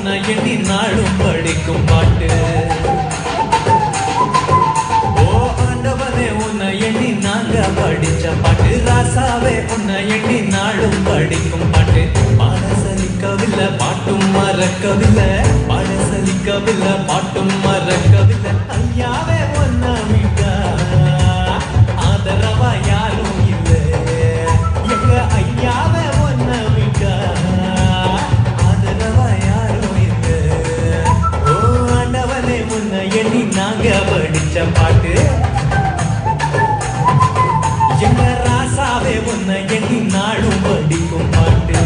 உன்னை எண்ணி நாளும் படிக்கும் பாட்டு. ஓ ஆண்டவனே உன்னை எண்ணி நாங்க படிச்ச பாட்டு. ராசாவே உன்னை எண்ணி நாளும் படிக்கும் பாட்டு. பாட சலிக்கவில்லை பாட்டும் மறக்கவில்லை, பாட சலிக்கவில்லை பாட்டும் மறக்கவில்லை. ஐயாவே ஒன்ன விட்டா ஆதரவா யாரும் இல்லை, எங்க ஐயாவே ஒன்ன விட்டா ஆதரவா யாரும் இல்லை. ஓ ஆண்டவனே உன்னை எண்ணி நாங்க படிச்ச பாட்டு. எங்க ராசாவே உன்னை எண்ணி நாளும் படிக்கும் பாட்டு.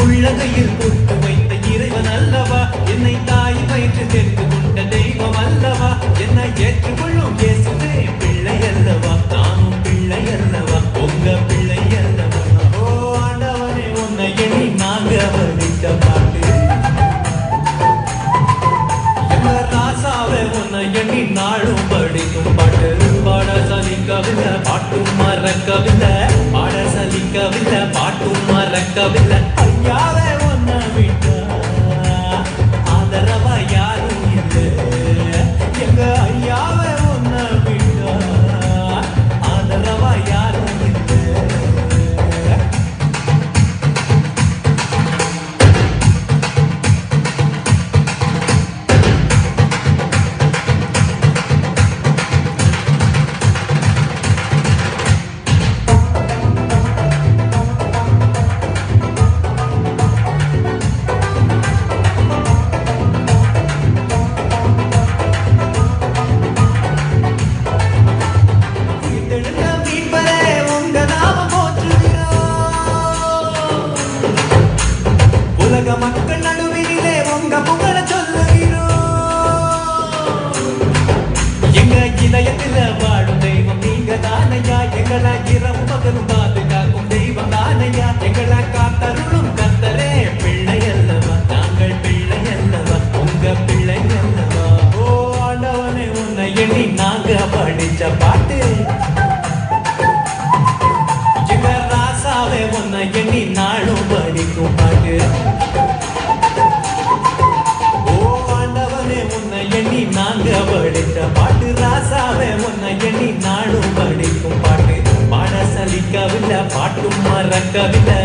உள்ளகையில் போட்டு வைத்த இறைவன் அல்லவா, என்னை தாய் வயிற்று தெரிந்து கொண்ட தெய்வம் அல்லவா, என்னை ஏற்றுக்கொள்ளும் இயேசுவே பிள்ளை அல்லவா, நானும் பிள்ளை அல்லவா, உங்க பிள்ளை அல்லவா. ஓ ஆண்டவனே உன்னை எண்ணி நாங்க படித்த பாட்டு. எங்க ராசாவே உன்னை எண்ணி நாளும் படிக்கும் பாட்டு. பாட சலிக்கவில்லை பாட்டும் மறக்கவில்லை, பாட சலிக்கவில்லை பாட்டும் மறக்கவில்லை. ஐயாவே ஒன்ன விட்டா ஆதரவா யாரும் இல்லை, எங்க ஐயாவே ஒன்ன விட்டா ஆதரவா யாரும் இல்லை. உலக மக்கள் நடுவிலே உங்க புகழ சொல்லுகிறோம். எங்க இதயத்தில் வாழும் தெய்வம் நீங்க தானையா, எங்களை இரவு பகலும் பாதுகாக்கும் தெய்வம் தானையா, எங்களை காத்தருளும் கர்த்தரே பிள்ளை அல்லவா, நாங்கள் பிள்ளை அல்லவா, உங்க பிள்ளை அல்லவா. ஓ ஆண்டவனே உன்னை எண்ணி நாங்க படிச்ச பாட்டு. எங்க ராசாவே உன்னை எண்ணி நாளும் படிக்கும் பாட்டு. எண்ணி நாங்க படித்த பாட்டு. ராசாவே உன்னை எண்ணி நாளும் படிக்கும் பாட்டு. பாட சலிக்கவில்லை பாட்டும் மறக்கவில்லை,